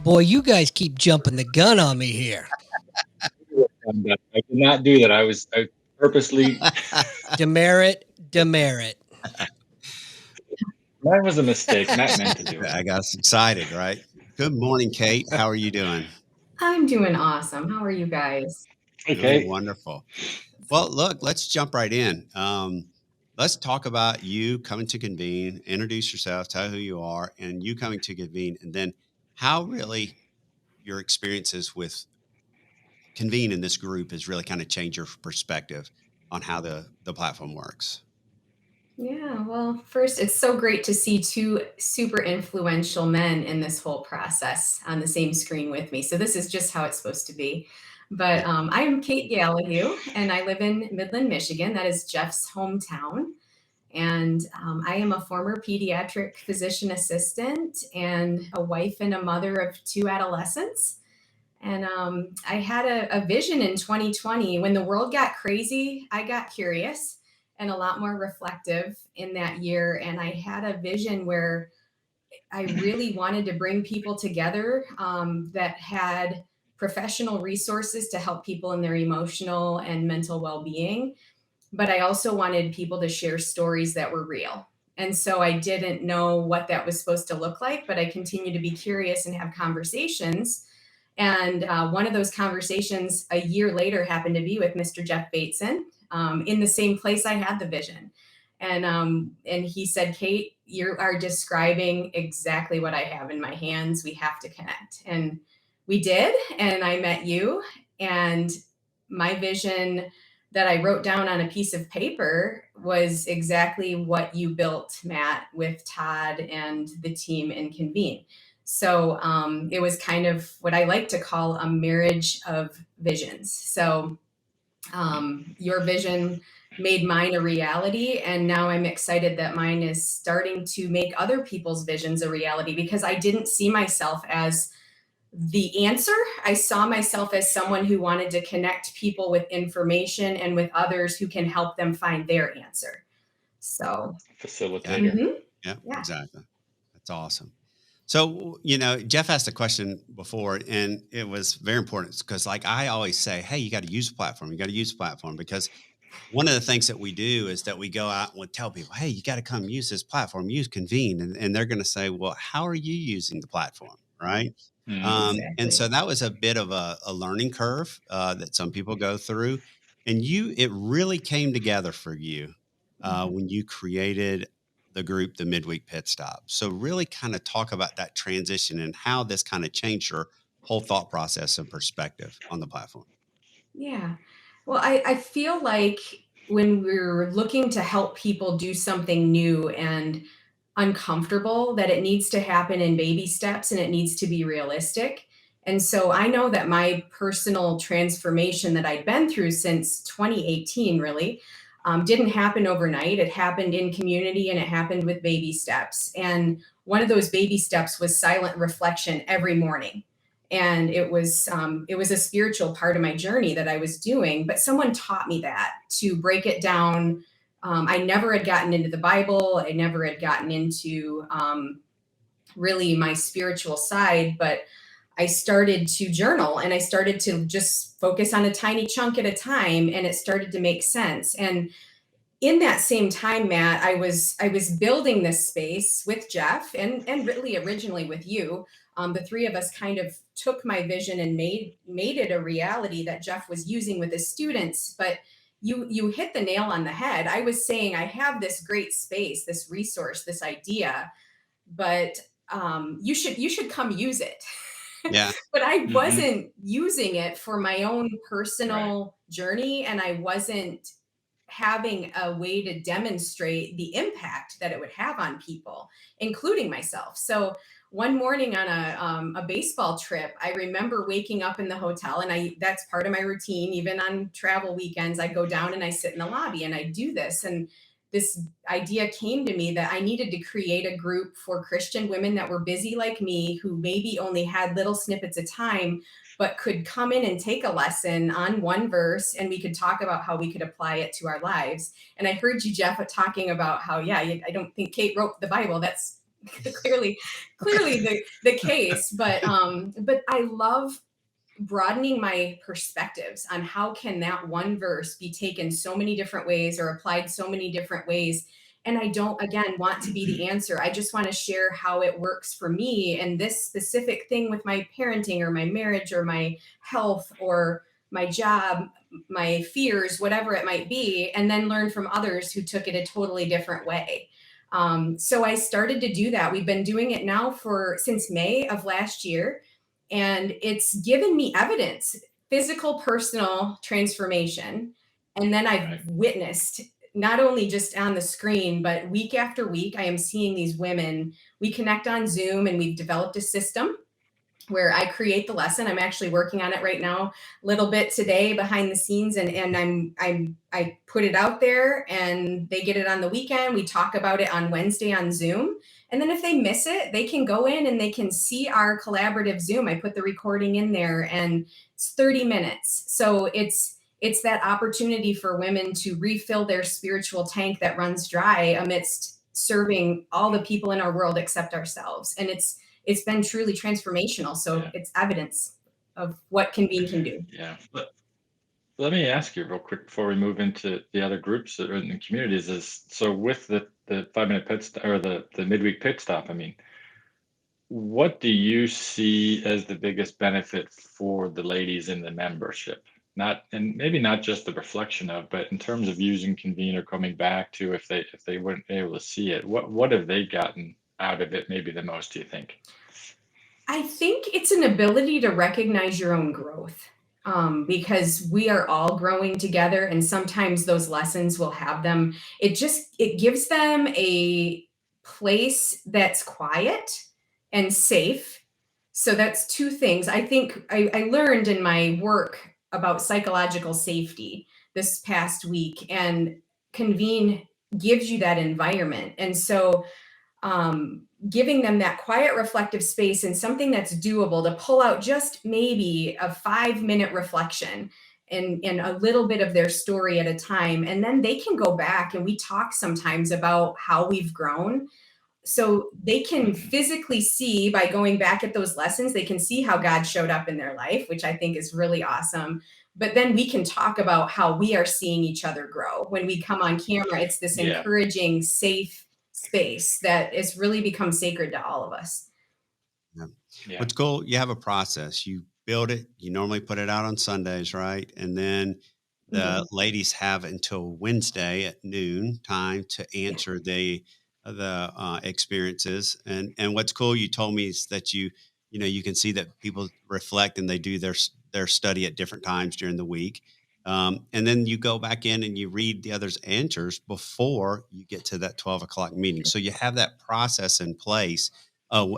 Boy, you guys keep jumping the gun on me here. I did not do that. I purposely. Demerit, demerit. That was a mistake. Matt meant to do it. I got us excited, right? Good morning, Kate. How are you doing? I'm doing awesome. How are you guys? Okay. Doing wonderful. Well, look, let's jump right in. Let's talk about you coming to Convene, introduce yourself, tell who you are, and you coming to Convene, and then how really your experiences with Convene in this group has really kind of changed your perspective on how the platform works. Yeah, well, first, it's so great to see two super influential men in this whole process on the same screen with me. So this is just how it's supposed to be. But I am Kate Gallihugh, and I live in Midland, Michigan. That is Jeff's hometown. And I am a former pediatric physician assistant and a wife and a mother of two adolescents. And I had a vision in 2020. When the world got crazy, I got curious and a lot more reflective in that year. And I had a vision where I really wanted to bring people together that had professional resources to help people in their emotional and mental well-being. But I also wanted people to share stories that were real. And so I didn't know what that was supposed to look like, but I continued to be curious and have conversations. And one of those conversations a year later happened to be with Mr. Jeff Bateson in the same place I had the vision. And he said, Kate, you are describing exactly what I have in my hands. We have to connect. And we did. And I met you. And my vision that I wrote down on a piece of paper was exactly what you built, Matt, with Todd and the team in Convene. So it was kind of what I like to call a marriage of visions. So your vision made mine a reality. And now I'm excited that mine is starting to make other people's visions a reality, because I didn't see myself as the answer. I saw myself as someone who wanted to connect people with information and with others who can help them find their answer. So Facilitator. Yeah, exactly. That's awesome. So, Jeff asked a question before, and it was very important because, like I always say, hey, you got to use the platform. You got to use the platform, because one of the things that we do is that we go out and we tell people, hey, you got to come use this platform, use Convene. And they're going to say, well, how are you using the platform? Right. Exactly. And so that was a bit of a learning curve that some people go through. And it really came together for you when you created the group, the Midweek Pit Stop. So really kind of talk about that transition and how this kind of changed your whole thought process and perspective on the platform. Yeah. Well, I feel like when we're looking to help people do something new and uncomfortable, that it needs to happen in baby steps and it needs to be realistic. And so I know that my personal transformation that I'd been through since 2018 really didn't happen overnight. It happened in community and it happened with baby steps. And one of those baby steps was silent reflection every morning. And it was a spiritual part of my journey that I was doing, but someone taught me that, to break it down. I never had gotten into the Bible. I never had gotten into really my spiritual side, but I started to journal and I started to just focus on a tiny chunk at a time, and it started to make sense. And in that same time, Matt, I was building this space with Jeff and really originally with you. The three of us kind of took my vision and made it a reality that Jeff was using with his students. But you hit the nail on the head. I was saying I have this great space, this resource, this idea, but you should come use it. Yeah. But I wasn't using it for my own personal journey, and I wasn't having a way to demonstrate the impact that it would have on people, including myself. So one morning on a baseball trip, I remember waking up in the hotel, and that's part of my routine. Even on travel weekends, I go down and I sit in the lobby and I do this. And this idea came to me that I needed to create a group for Christian women that were busy like me, who maybe only had little snippets of time, but could come in and take a lesson on one verse, and we could talk about how we could apply it to our lives. And I heard you, Jeff, talking about how, I don't think Kate wrote the Bible. That's clearly the case. But I love broadening my perspectives on how can that one verse be taken so many different ways or applied so many different ways. And I don't, again, want to be the answer. I just want to share how it works for me and this specific thing with my parenting or my marriage or my health or my job, my fears, whatever it might be, and then learn from others who took it a totally different way. So I started to do that. We've been doing it now since May of last year, and it's given me evidence, physical, personal transformation. And then I've witnessed, not only just on the screen, but week after week, I am seeing these women. We connect on Zoom, and we've developed a system where I create the lesson. I'm actually working on it right now, a little bit today behind the scenes, and I put it out there, and they get it on the weekend. We talk about it on Wednesday on Zoom. And then if they miss it, they can go in and they can see our collaborative Zoom. I put the recording in there, and it's 30 minutes. So it's that opportunity for women to refill their spiritual tank that runs dry amidst serving all the people in our world except ourselves. And it's been truly transformational. So it's evidence of what Convene can do. Yeah. But let me ask you real quick before we move into the other groups that are in the communities is, so with the 5-minute pit stop or the midweek pit stop, I mean, what do you see as the biggest benefit for the ladies in the membership? And maybe not just the reflection of, but in terms of using Convene or coming back to, if they weren't able to see it, what have they gotten out of it maybe the most, do you think? I think it's an ability to recognize your own growth, because we are all growing together, and sometimes those lessons will have them. It gives them a place that's quiet and safe. So that's two things. I think I learned in my work about psychological safety this past week, and Convene gives you that environment. And so giving them that quiet reflective space and something that's doable to pull out just maybe a 5-minute reflection and a little bit of their story at a time. And then they can go back, and we talk sometimes about how we've grown. So they can physically see, by going back at those lessons, they can see how God showed up in their life, which I think is really awesome. But then we can talk about how we are seeing each other grow. When we come on camera, it's this encouraging, safe space that has really become sacred to all of us. Yeah. What's cool, you have a process. You build it. You normally put it out on Sundays, right? And then the ladies have until Wednesday at noon time to answer the experiences. And what's cool, you told me, is that you can see that people reflect and they do their study at different times during the week. And then you go back in and you read the others' answers before you get to that 12 o'clock meeting. So you have that process in place.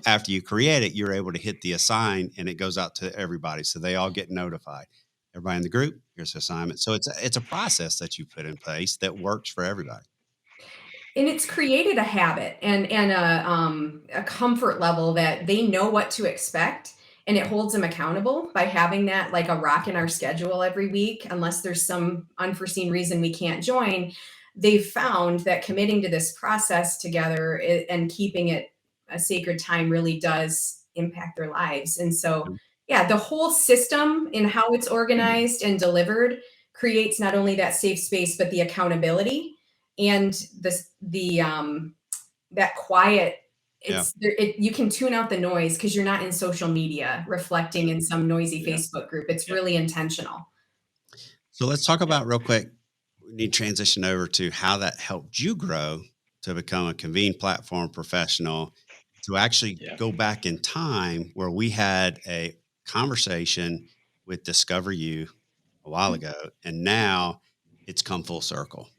After you create it, you're able to hit the assign, and it goes out to everybody. So they all get notified. Everybody in the group, here's the assignment. So it's a process that you put in place that works for everybody. And it's created a habit and a comfort level that they know what to expect, and it holds them accountable by having that like a rock in our schedule every week. Unless there's some unforeseen reason we can't join, they've found that committing to this process together and keeping it a sacred time really does impact their lives. And so, yeah, the whole system in how it's organized and delivered creates not only that safe space, but the accountability and that quiet. You can tune out the noise because you're not in social media reflecting in some noisy Facebook group. It's really intentional. So let's talk about real quick. We need to transition over to how that helped you grow to become a Convene Platform professional, to actually go back in time where we had a conversation with Discover You a while ago, and now it's come full circle.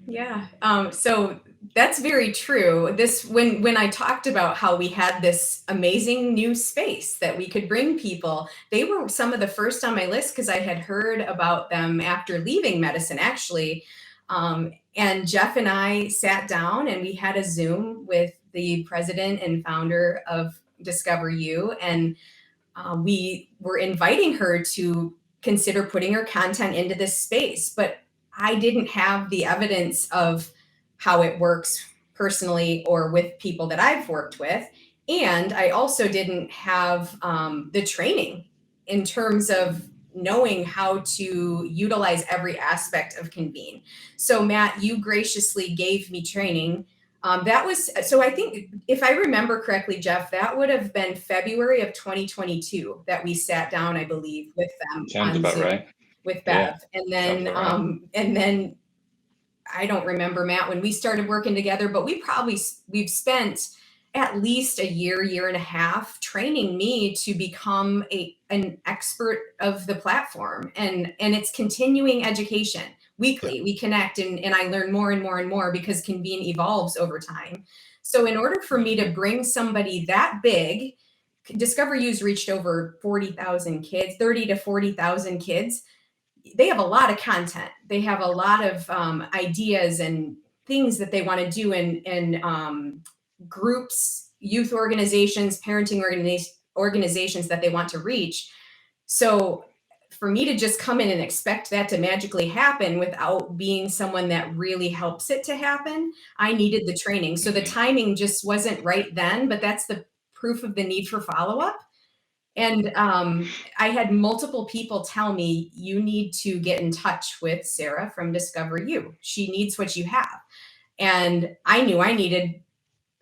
Yeah. So that's very true. When I talked about how we had this amazing new space that we could bring people, they were some of the first on my list because I had heard about them after leaving medicine, actually. And Jeff and I sat down and we had a Zoom with the president and founder of Discover You, and we were inviting her to consider putting her content into this space, but I didn't have the evidence of how it works personally or with people that I've worked with. And I also didn't have the training in terms of knowing how to utilize every aspect of Convene. So Matt, you graciously gave me training. That was, so I think if I remember correctly, Jeff, that would have been February of 2022 that we sat down, I believe, with them Sounds on about Zoom right. with Yeah, Bev. And sounds about then I don't remember, Matt, when we started working together, but we've spent at least a year and a half training me to become an expert of the platform. And it's continuing education. Weekly, we connect and I learn more and more and more because Convene evolves over time. So in order for me to bring somebody that big, Discover U's reached over 40,000 kids, 30 to 40,000 kids. They have a lot of content. They have a lot of ideas and things that they want to do in groups, youth organizations, parenting organizations that they want to reach. So for me to just come in and expect that to magically happen without being someone that really helps it to happen, I needed the training. So the timing just wasn't right then, but that's the proof of the need for follow-up. And I had multiple people tell me, you need to get in touch with Sarah from Discover You. She needs what you have. And I knew I needed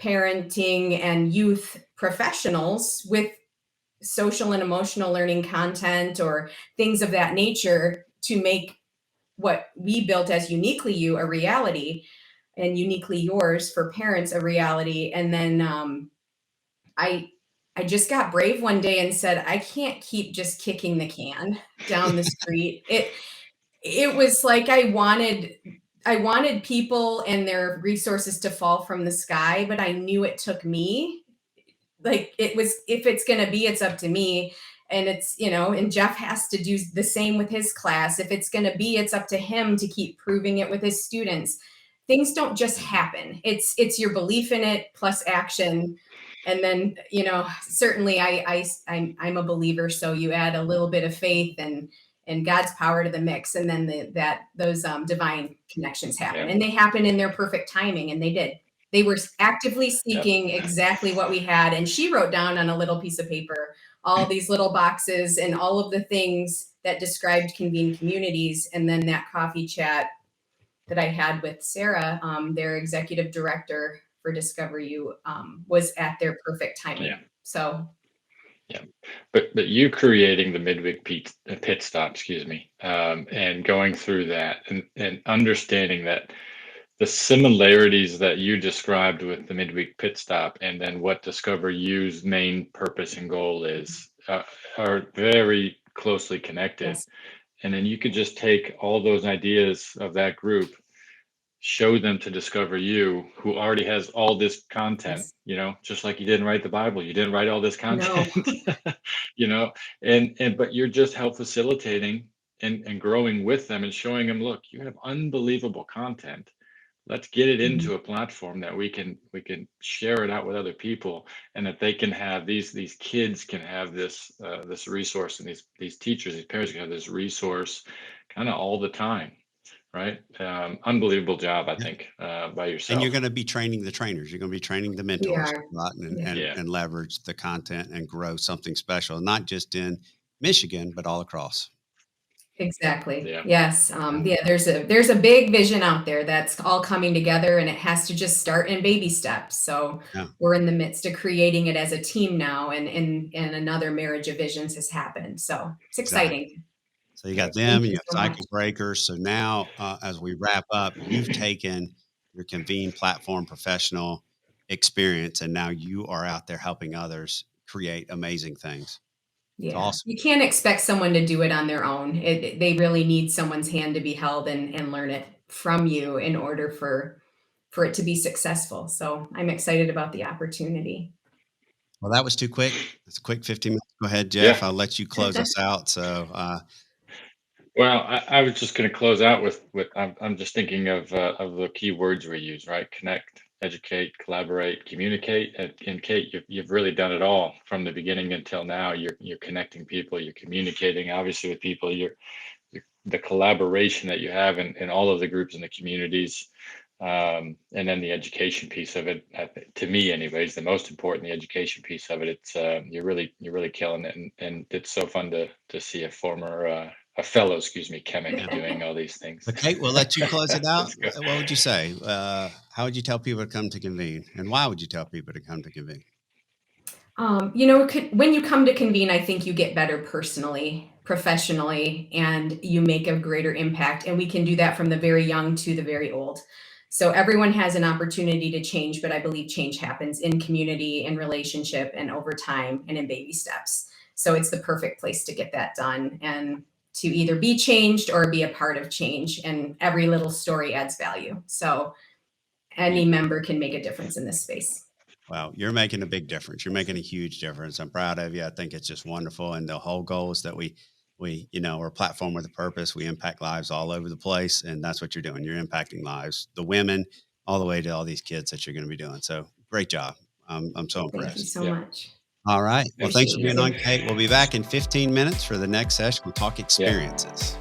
parenting and youth professionals with social and emotional learning content or things of that nature to make what we built as Uniquely You a reality and Uniquely Yours for parents a reality. And then I just got brave one day and said, I can't keep just kicking the can down the street. It was like I wanted people and their resources to fall from the sky, but I knew it took me. Like it was, if it's going to be, it's up to me. And it's, and Jeff has to do the same with his class. If it's going to be, it's up to him to keep proving it with his students. Things don't just happen. It's your belief in it plus action. And then, certainly I'm a believer. So you add a little bit of faith and God's power to the mix. And then those divine connections happen, and they happen in their perfect timing. And they did. They were actively seeking exactly what we had. And she wrote down on a little piece of paper all these little boxes and all of the things that described Convene communities. And then that coffee chat that I had with Sarah, their executive director for Discover You, was at their perfect timing. Yeah. So. Yeah, but you creating the midweek pit stop, and going through that and understanding that the similarities that you described with the midweek pit stop and then what Discover U's main purpose and goal is are very closely connected. Yes. And then you could just take all those ideas of that group, show them to Discover You, who already has all this content, Yes. just like you didn't write the Bible, you didn't write all this content, no. But you're just help facilitating and growing with them and showing them, look, you have unbelievable content. Let's get it into a platform that we can share it out with other people, and that they can have these kids can have this this resource, and these teachers, these parents can have this resource kind of all the time, right? Unbelievable job, I think, by yourself. And you're going to be training the trainers. You're going to be training the mentors and leverage the content and grow something special, not just in Michigan, but all across. Exactly. Yeah. Yes. There's a big vision out there that's all coming together, and it has to just start in baby steps. So we're in the midst of creating it as a team now, and another marriage of visions has happened. So it's exciting. Exactly. So you got them, you have cycle breakers. So now, as we wrap up, you've taken your Convene platform professional experience, and now you are out there helping others create amazing things. Yeah. Awesome. You can't expect someone to do it on their own. They really need someone's hand to be held and learn it from you in order for it to be successful. So I'm excited about the opportunity. Well, that was too quick. It's a quick 15 minutes. Go ahead, Jeff. Yeah. I'll let you close us out. So, well, I was just going to close out with I'm just thinking of the key words we use, right? Connect, educate, collaborate, communicate. And Kate, you've really done it all from the beginning until now. You're connecting people, you're communicating obviously with people, the collaboration that you have in all of the groups and the communities. And then the education piece of it, to me anyways, the most important, the education piece of it, it's you're really killing it. And it's so fun to see a fellow, chemic doing all these things. Okay, we'll let you close it out. Let's go. What would you say? How would you tell people to come to Convene? And why would you tell people to come to Convene? When you come to Convene, I think you get better personally, professionally, and you make a greater impact. And we can do that from the very young to the very old. So everyone has an opportunity to change, but I believe change happens in community, in relationship, and over time, and in baby steps. So it's the perfect place to get that done and to either be changed or be a part of change. And every little story adds value. So any member can make a difference in this space. Wow, you're making a big difference. You're making a huge difference. I'm proud of you. I think it's just wonderful. And the whole goal is that we're a platform with a purpose. We impact lives all over the place. And that's what you're doing. You're impacting lives, the women, all the way to all these kids that you're going to be doing. So great job. I'm so impressed. Thank you so much. All right. Well, thanks for Appreciate being you. on, Kate. We'll be back in 15 minutes for the next session. We'll talk experiences.